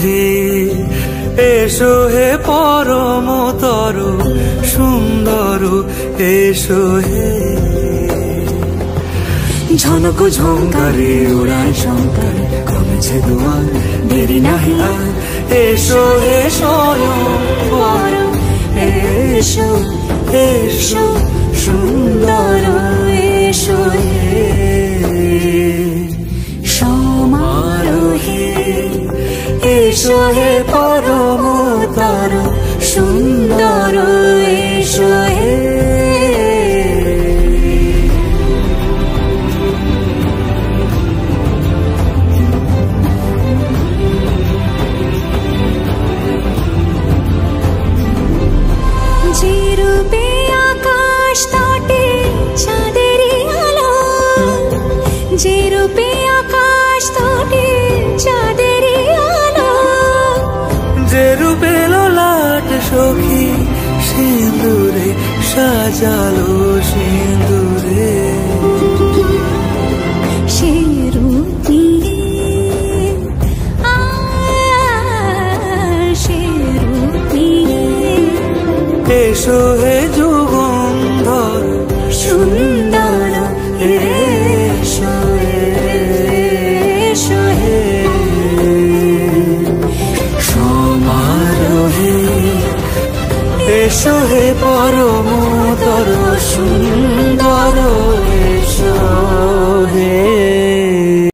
হে এসো হে পরমতর সুন্দর এসো হে। ঝনক ঝঙ্কারে উড়ায় শঙ্কার কমেছে দুয়ার দেরি নাহি আর এসো হে স্বয়ং বর এসো এসো সুন্দর এসো হে সমারোহে এসো হে পরমতর সুন্দর এসো হে। যে রূপে আকাশ তটে চাঁদেরই আলো, যে রূপে আকাশ তটে চাঁদেরই আলো, যে রূপে ললাট সখী সিঁদুরে সাজালো সিঁদুরে, সে রূপ নিয়ে সে রূপ নিয়ে এসো হে যুগন্ধর সুন্দর এসো এসো হে সমারোহে এসো হে পরমতর সুন্দর